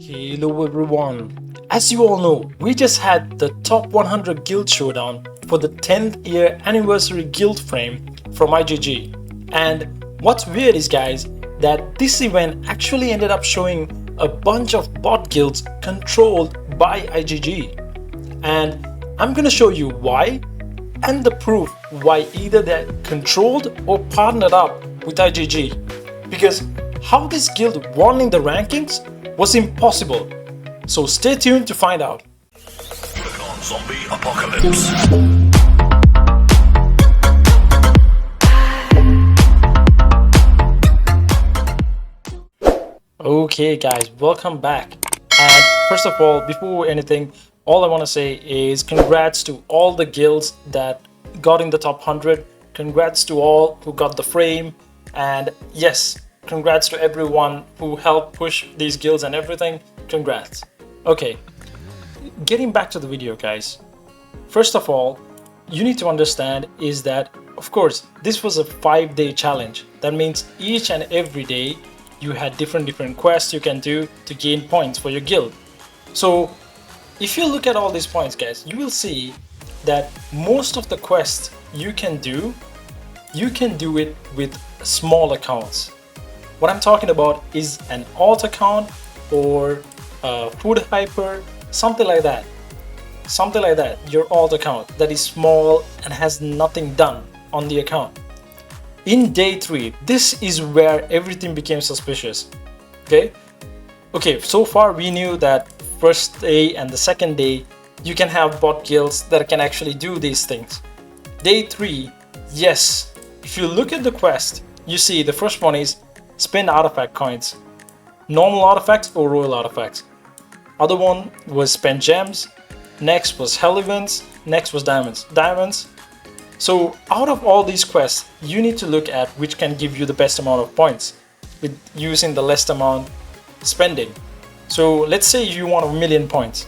Hello everyone. As you all know, we just had the top 100 guild showdown for the 10th year anniversary guild frame from IGG. And what's weird is, guys, that this event actually ended up showing a bunch of bot guilds controlled by IGG. And I'm gonna show you why and the proof why either they're controlled or partnered up with IGG. Because how this guild won in the rankings was impossible. So stay tuned to find out. Zombie apocalypse. Okay guys, welcome back. And first of all, before anything, all I want to say is congrats to all the guilds that got in the top 100. Congrats to all who got the frame. And yes, congrats to everyone who helped push these guilds and everything. Congrats. Okay, getting back to the video, guys. First of all, you need to understand is that, of course, this was a 5-day challenge. That means each and every day you had different quests you can do to gain points for your guild. So if you look at all these points, guys, you will see that most of the quests you can do it with small accounts. What I'm talking about is an alt account or a food hyper, something like that. Something like that, your alt account that is small and has nothing done on the account. In day 3, this is where everything became suspicious. Okay, so far we knew that first day and the second day you can have bot guilds that can actually do these things. Day 3, yes, if you look at the quest, you see the first one is spend artifact coins, normal artifacts or royal artifacts. Other one was spend gems, next was hell events, next was diamonds. So out of all these quests, you need to look at which can give you the best amount of points with using the least amount spending. So let's say you want 1,000,000 points.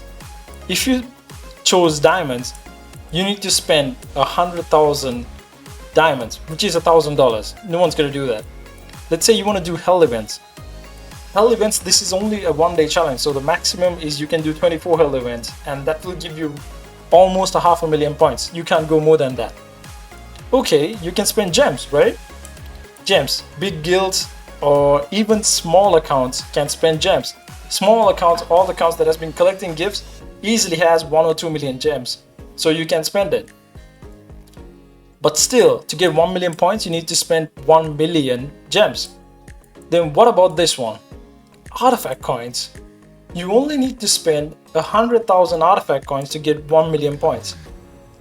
If you chose diamonds, you need to spend 100,000 diamonds, which is $1,000. No one's gonna do that. Let's say you want to do hell events. Hell events, this is only a 1-day challenge, so the maximum is you can do 24 hell events, and that will give you almost 500,000 points. You can't go more than that. Okay, you can spend gems, right? Gems, big guilds or even small accounts can spend gems. Small accounts, all accounts that has been collecting gifts, easily has 1 or 2 million gems, so you can spend it. But still, to get 1,000,000 points, you need to spend 1,000,000 gems. Then what about this one? Artifact coins. You only need to spend 100,000 artifact coins to get 1,000,000 points.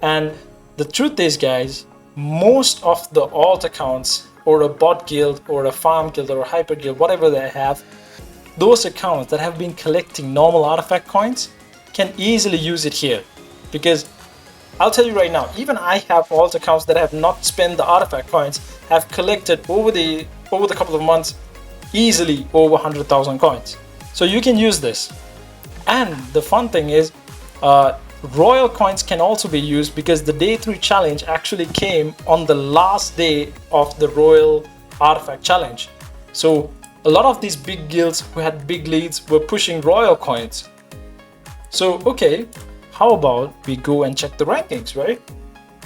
And the truth is, guys, most of the alt accounts or a bot guild or a farm guild or a hyper guild, whatever they have, those accounts that have been collecting normal artifact coins can easily use it here. Because I'll tell you right now, even I have alt accounts that have not spent the artifact coins, have collected over the couple of months easily over 100,000 coins. So you can use this. And the fun thing is, royal coins can also be used because the day 3 challenge actually came on the last day of the royal artifact challenge. So a lot of these big guilds who had big leads were pushing royal coins. So okay, how about we go and check the rankings, right?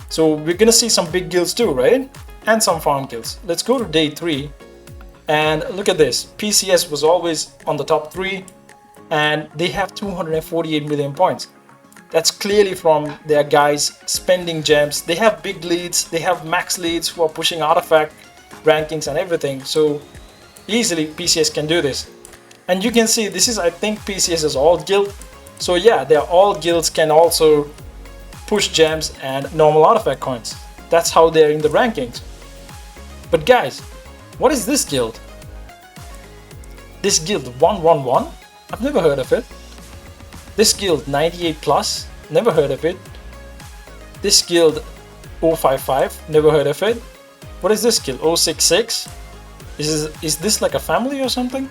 So we're gonna see some big guilds too, right? And some farm guilds. Let's go to day 3 and look at this. PCS was always on the top 3 and they have 248 million points. That's clearly from their guys spending gems. They have big leads, they have max leads who are pushing artifact rankings and everything. So easily PCS can do this. And you can see this is, I think, PCS's alt guild. So yeah, their all guilds can also push gems and normal artifact coins. That's how they're in the rankings. But guys, what is this guild? This guild 111? I've never heard of it. This guild 98 plus? Never heard of it. This guild 055? Never heard of it. What is this guild? 066? Is this like a family or something?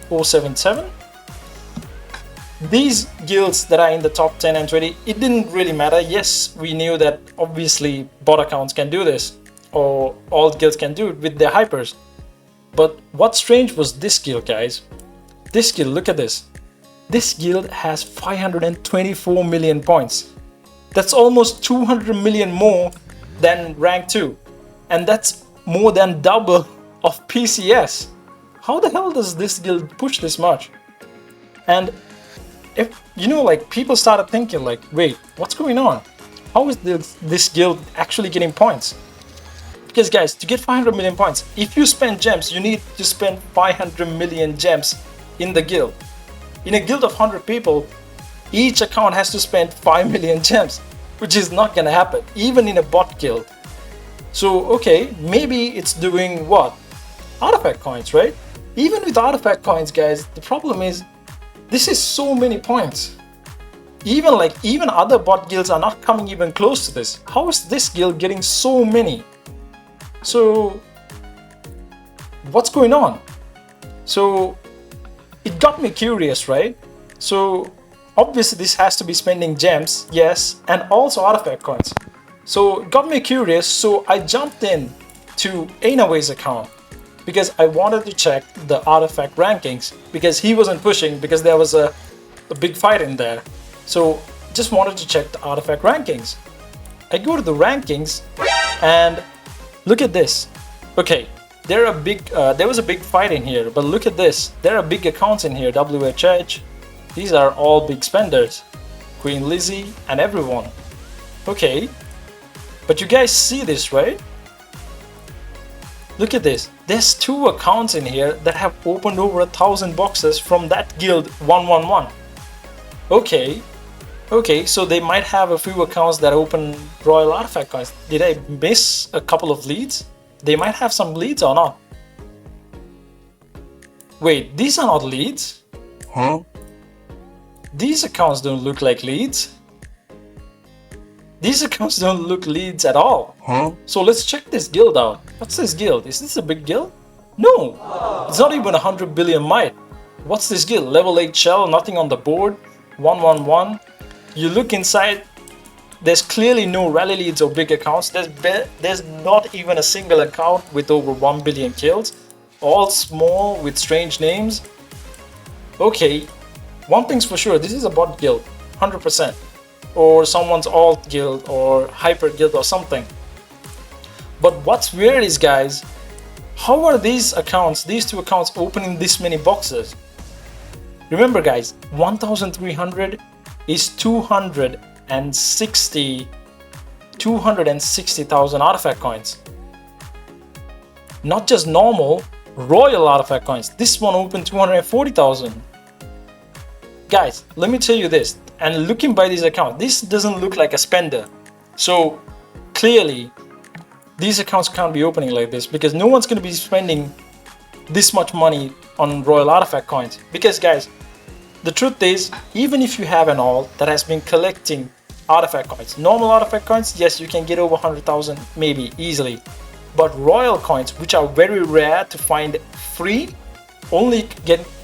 077? These guilds that are in the top 10 and 20, it didn't really matter. Yes, we knew that obviously bot accounts can do this, or all guilds can do it with their hypers. But what's strange was this guild, guys. This guild, look at this. This guild has 524 million points. That's almost 200 million more than rank 2. And that's more than double of PCS. How the hell does this guild push this much? And if you know, like, people started thinking like, wait, what's going on? How is this guild actually getting points? Because guys, to get 500 million points, if you spend gems, you need to spend 500 million gems in the guild. In a guild of 100 people, each account has to spend 5 million gems, which is not gonna happen, even in a bot guild. So, okay, maybe it's doing what? Artifact coins, right? Even with artifact coins, guys, the problem is, this is so many points. Even other bot guilds are not coming even close to this. How is this guild getting so many? So, what's going on? So, it got me curious, right? So, obviously this has to be spending gems, yes, and also artifact coins. So, it got me curious, so I jumped in to Ainaway's account because I wanted to check the artifact rankings because he wasn't pushing because there was a big fight in there. So, just wanted to check the artifact rankings. I go to the rankings and look at this. Okay, there was a big fight in here, but look at this. There are big accounts in here, WHH. These are all big spenders. Queen Lizzie and everyone. Okay, but you guys see this, right? Look at this. There's 2 accounts in here that have opened over 1,000 boxes from that guild 111. Okay, so they might have a few accounts that open Royal Artifact coins. Did I miss a couple of leads? They might have some leads or not. Wait, these are not leads? Huh? These accounts don't look like leads. These accounts don't look leads at all. Huh? So let's check this guild out. What's this guild? Is this a big guild? No, it's not even 100 billion might. What's this guild? Level 8 shell, nothing on the board, 111. You look inside, there's clearly no rally leads or big accounts. There's not even a single account with over 1 billion kills. All small with strange names. Okay, one thing's for sure, this is a bot guild, 100%. Or someone's alt guild or hyper guild or something. But what's weird is, guys, how are these 2 accounts opening this many boxes? Remember, guys, 1,300 is 260,000 artifact coins. Not just normal, royal artifact coins. This one opened 240,000. Guys, let me tell you this, and looking by these accounts, this doesn't look like a spender. So clearly, these accounts can't be opening like this because no one's going to be spending this much money on royal artifact coins. Because, guys, the truth is, even if you have an alt that has been collecting artifact coins, normal artifact coins, yes, you can get over 100,000 maybe easily. But royal coins, which are very rare to find free, only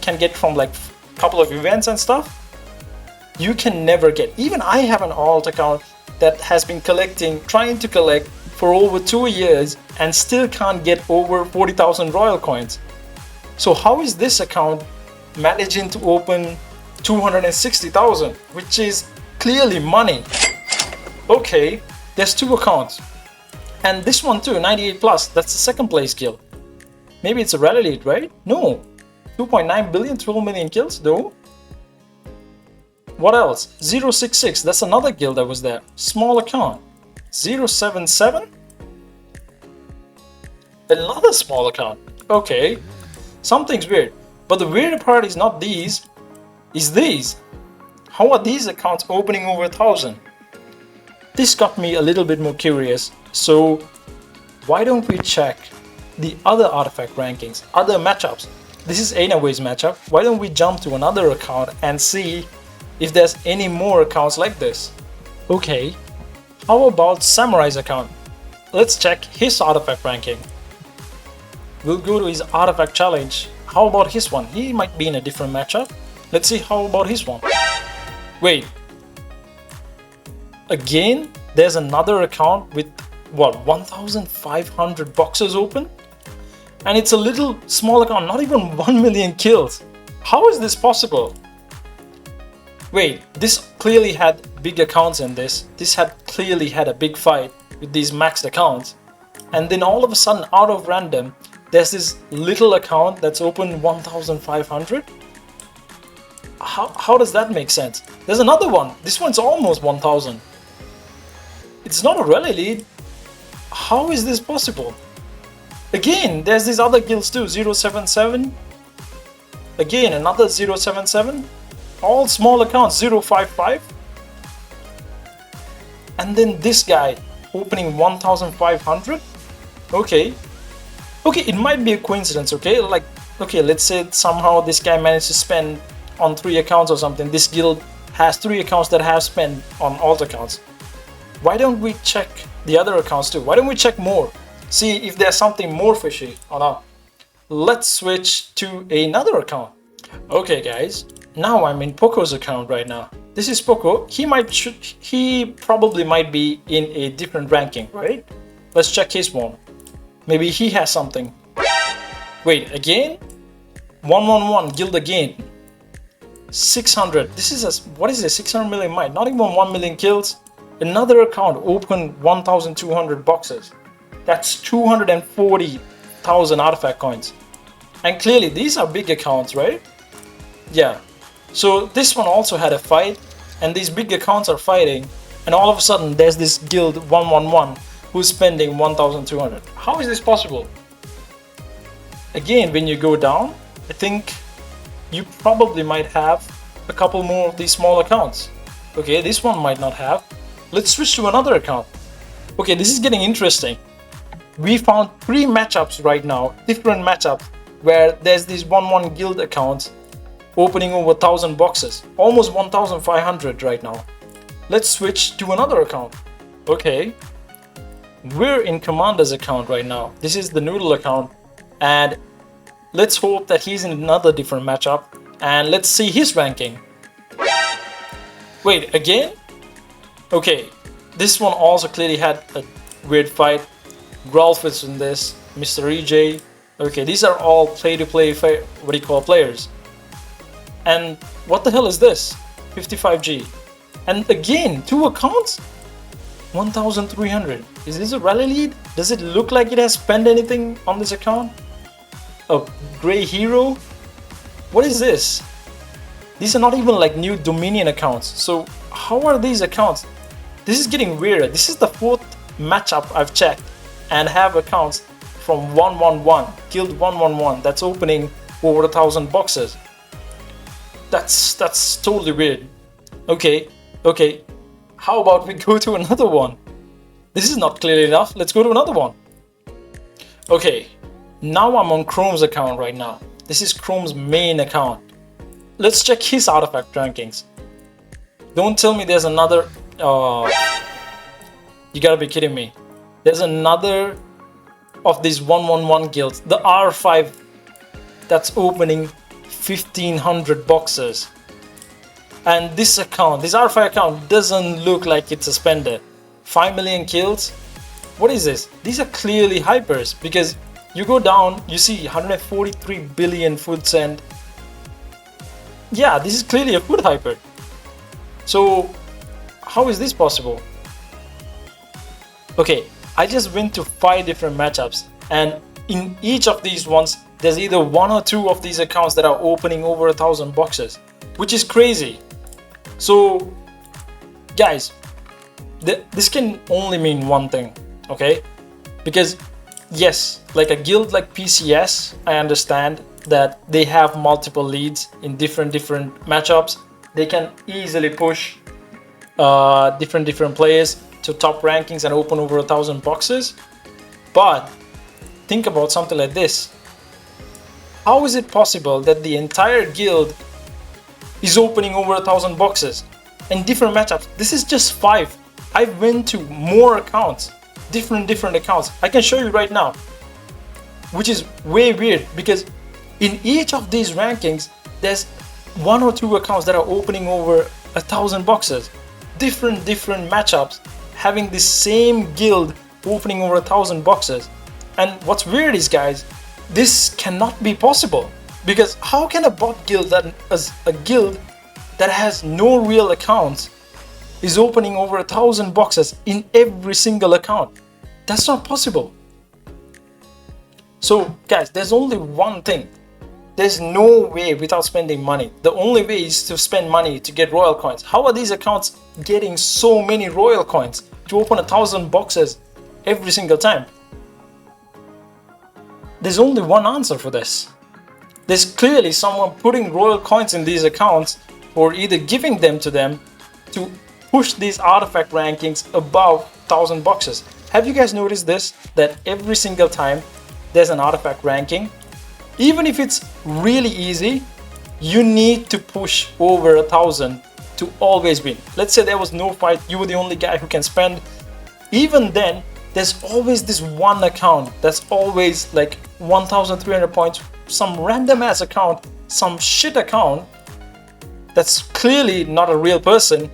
can get from like a couple of events and stuff, you can never get. Even I have an alt account that has been trying to collect for over 2 years and still can't get over 40,000 royal coins. So how is this account managing to open 260,000, which is clearly money? Okay, there's 2 accounts. And this one too, 98 plus, that's the 2nd place guild. Maybe it's a rally lead, right? No. 2.9 billion, 12 million kills, though. What else? 066, that's another guild that was there. Small account. 077? Another small account. Okay. Something's weird. But the weird part is not these, is these. How are these accounts opening over 1,000? This got me a little bit more curious. So why don't we check the other artifact rankings, other matchups? This is Ainaway's matchup. Why don't we jump to another account and see if there's any more accounts like this? Okay, how about Samurai's account? Let's check his artifact ranking. We'll go to his artifact challenge. How about his one? He might be in a different matchup. Let's see how about his one. Wait. Again, there's another account with what, 1,500 boxes open? And it's a little small account, not even 1 million kills. How is this possible? Wait, this clearly had big accounts in this. This had clearly had a big fight with these maxed accounts. And then all of a sudden, out of random, there's this little account that's open 1,500. How does that make sense? There's another one. This one's almost 1,000. It's not a rally lead. How is this possible? Again, there's these other guilds too. 077. Again, another 077. All small accounts. 055. And then this guy opening 1,500. Okay, it might be a coincidence. Okay, like, okay, let's say somehow this guy managed to spend on 3 accounts or something. This guild has 3 accounts that have spent on alt accounts. Why don't we check the other accounts too? Why don't we check more? See if there's something more fishy or not. Let's switch to another account. Okay guys, now I'm in Poco's account right now. This is Poco. He probably might be in a different ranking, right? Let's check his one. Maybe he has something. Wait, again? 111 guild again. 600. This is a, what is this? 600 million might. Not even 1 million kills. Another account opened 1,200 boxes. That's 240,000 artifact coins. And clearly these are big accounts, right? Yeah. So this one also had a fight, and these big accounts are fighting, and all of a sudden there's this guild 111 who's spending 1,200. How is this possible? Again, when you go down, I think you probably might have a couple more of these small accounts. Okay, this one might not have. Let's switch to another account. Okay, this is getting interesting. We found 3 matchups right now, different matchups, where there's these 1-1 guild accounts opening over 1,000 boxes, almost 1,500 right now. Let's switch to another account. Okay, we're in Commander's account right now. This is the Noodle account, and let's hope that he's in another different matchup, and let's see his ranking. Wait, again? Okay, this one also clearly had a weird fight. Grolf is in this, Mr. EJ. Okay, these are all play-to-play, players. And what the hell is this? 55G. And again, 2 accounts? 1,300. Is this a rally lead? Does it look like it has spent anything on this account? A gray hero? What is this? These are not even like new Dominion accounts. So how are these accounts? This is getting weird. This is the 4th matchup I've checked and have accounts from 111, Guild 111, that's opening over 1,000 boxes. That's totally weird. Okay, how about we go to another one? This is not clear enough. Let's go to another one. Okay, now I'm on Chrome's account right now. This is Chrome's main account. Let's check his artifact rankings. Don't tell me there's another... you gotta be kidding me. There's another of these 111 guilds, the R5, that's opening 1,500 boxes. And this account, this R5 account, doesn't look like it's suspended. 5 million kills? What is this? These are clearly hypers, because you go down, you see 143 billion food sent. Yeah, this is clearly a food hyper. So how is this possible? Okay, I just went to 5 different matchups, and in each of these ones there's either 1 or 2 of these accounts that are opening over 1,000 boxes, which is crazy. So guys, this can only mean one thing, okay? Because yes, like a guild like PCS, I understand that they have multiple leads in different matchups. They can easily push different players to top rankings and open over 1,000 boxes. But think about something like this. How is it possible that the entire guild is opening over 1,000 boxes in different matchups? This is just 5. I went to more accounts, different accounts. I can show you right now, which is way weird, because in each of these rankings there's 1 or 2 accounts that are opening over 1,000 boxes. Different matchups having the same guild opening over 1,000 boxes. And what's weird is, guys, this cannot be possible, because how can a bot guild, that as a guild that has no real accounts is opening over 1,000 boxes in every single account. That's not possible. So guys, there's only one thing. There's no way without spending money. The only way is to spend money to get royal coins. How are these accounts getting so many royal coins to open 1,000 boxes every single time? There's only one answer for this. There's clearly someone putting royal coins in these accounts or either giving them to them to push these artifact rankings above 1,000 boxes. Have you guys noticed this? That every single time there's an artifact ranking, even if it's really easy, you need to push over 1,000 to always win. Let's say there was no fight, you were the only guy who can spend. Even then, there's always this one account that's always like 1,300 points, some random ass account, some shit account that's clearly not a real person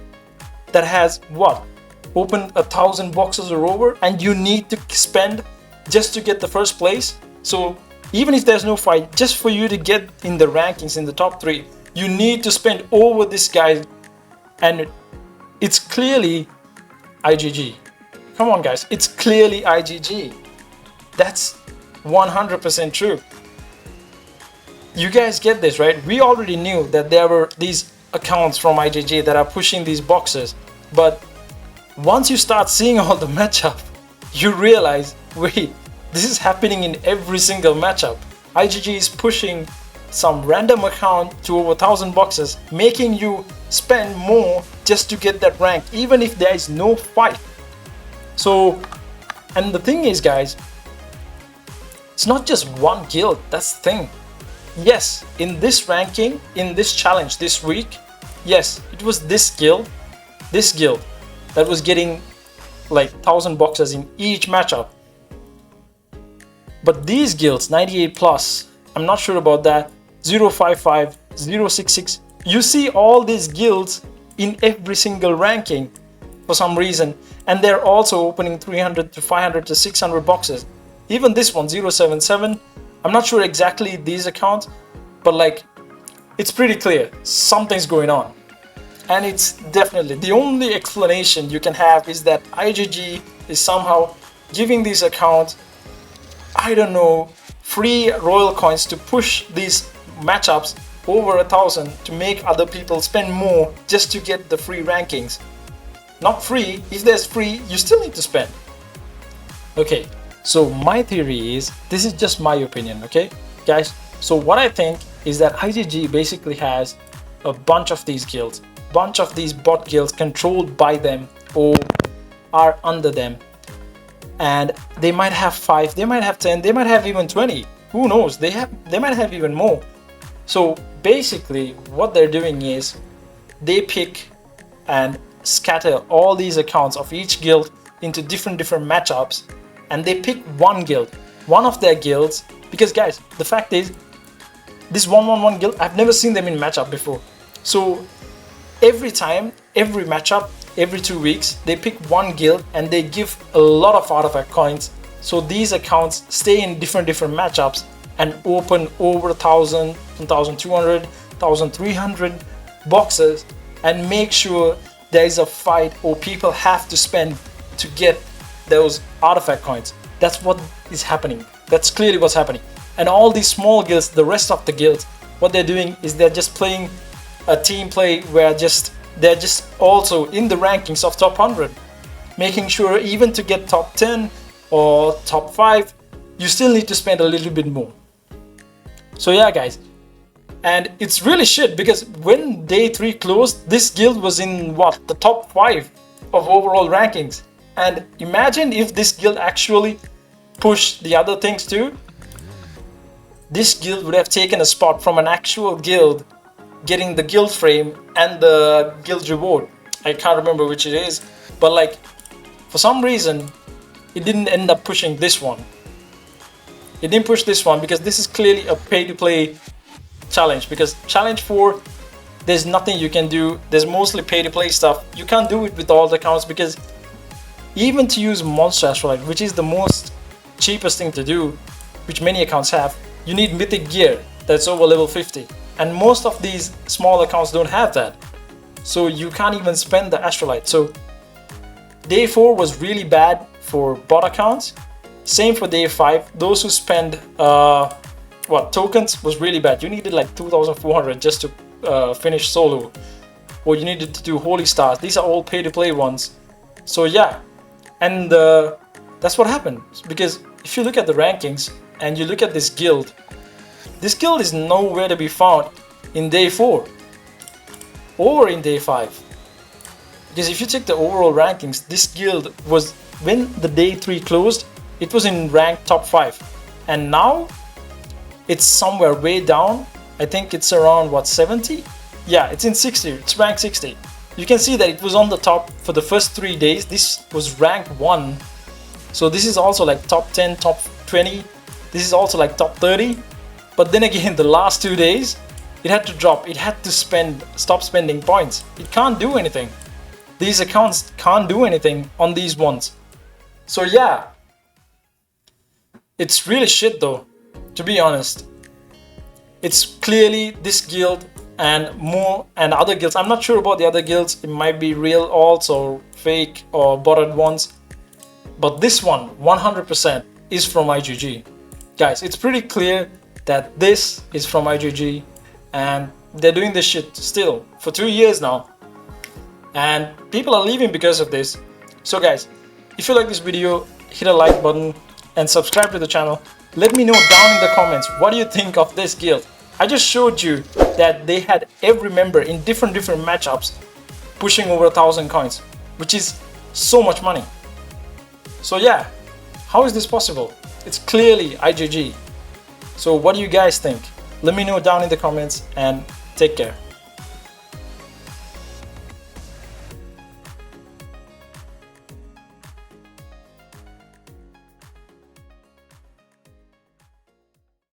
that has what? Opened 1,000 boxes or over, and you need to spend just to get the first place. So even if there's no fight, just for you to get in the rankings in the top 3, you need to spend over this guy, and it's clearly IGG. Come on guys, it's clearly IGG. That's 100% true. You guys get this, right? We already knew that there were these accounts from IGG that are pushing these boxes, but once you start seeing all the matchup, you realize, wait, this is happening in every single matchup. IGG is pushing some random account to over 1,000 boxes, making you spend more just to get that rank, even if there is no fight. So, and the thing is, guys, it's not just one guild, that's the thing. Yes, in this ranking, in this challenge this week, yes, it was this guild that was getting like 1,000 boxes in each matchup. But these guilds, 98 plus, I'm not sure about that, 055, 066, you see all these guilds in every single ranking for some reason, and they're also opening 300 to 500 to 600 boxes. Even this one, 077, I'm not sure exactly these accounts, but like, it's pretty clear something's going on. And it's definitely, the only explanation you can have is that IGG is somehow giving these accounts, I don't know, free royal coins to push these matchups over 1,000 to make other people spend more just to get the free rankings. Not free, if there's free, you still need to spend. Okay, so my theory is, this is just my opinion, okay, guys? So what I think is that IGG basically has a bunch of these guilds, bunch of these bot guilds controlled by them or are under them, and they might have 5, they might have 10, they might have even 20, who knows, they might have even more. So basically what they're doing is they pick and scatter all these accounts of each guild into different matchups, and they pick one guild, one of their guilds, because guys, the fact is, this 111 guild, I've never seen them in matchup before. So every time, every matchup, every 2 weeks, they pick one guild and they give a lot of artifact coins, so these accounts stay in different matchups and open over 1,000, 1,200, 1,300 boxes, and make sure there is a fight or people have to spend to get those artifact coins. That's what is happening. That's clearly what's happening. And all these small guilds, the rest of the guilds, what they're doing is they're just playing a team play where they're just also in the rankings of top 100, making sure even to get top 10 or top 5, you still need to spend a little bit more. So yeah guys, and it's really shit because when day 3 closed, this guild was in what, the top 5 of overall rankings. And imagine if this guild actually pushed the other things too. This guild would have taken a spot from an actual guild getting the guild frame and the guild reward. I can't remember which it is, but like, for some reason it didn't end up pushing this one. It didn't push this one because this is clearly a pay to play challenge, because challenge 4, there's nothing you can do. There's mostly pay to play stuff. You can't do it with all the accounts, because even to use monster astrolite, which is the most cheapest thing to do, which many accounts have, you need mythic gear that's over level 50, and most of these small accounts don't have that. so you can't even spend the astrolite. So day 4 was really bad for bot accounts. Same for day 5. Those who spend tokens was really bad. You needed like 2,400 just to finish solo, or you needed to do holy stars. These are all pay to play ones. So yeah, and that's what happened. Because if you look at the rankings and you look at this guild is nowhere to be found in day 4 or in day 5. Because if you check the overall rankings, this guild was, when the day 3 closed, it was in rank top 5, and now it's somewhere way down. I think it's around 70. Yeah, it's in 60. It's rank 60. You can see that it was on the top for the first 3 days. This was rank 1, so this is also like top 10, top 20. This is also like top 30. But then again, the last 2 days it had to drop. It had to stop spending points. It can't do anything. These accounts can't do anything on these ones. So yeah, it's really shit though, to be honest. It's clearly this guild and more, and other guilds. I'm not sure about the other guilds. It might be real alts or fake or botted ones. But this one, 100% is from IGG. Guys, it's pretty clear that this is from IGG, and they're doing this shit still for 2 years now. And people are leaving because of this. So guys, if you like this video, hit a like button and subscribe to the channel. Let me know down in the comments, what do you think of this guild? I just showed you that they had every member in different matchups pushing over 1,000 coins, which is so much money. So yeah, how is this possible? It's clearly IGG. So what do you guys think? Let me know down in the comments, and take care.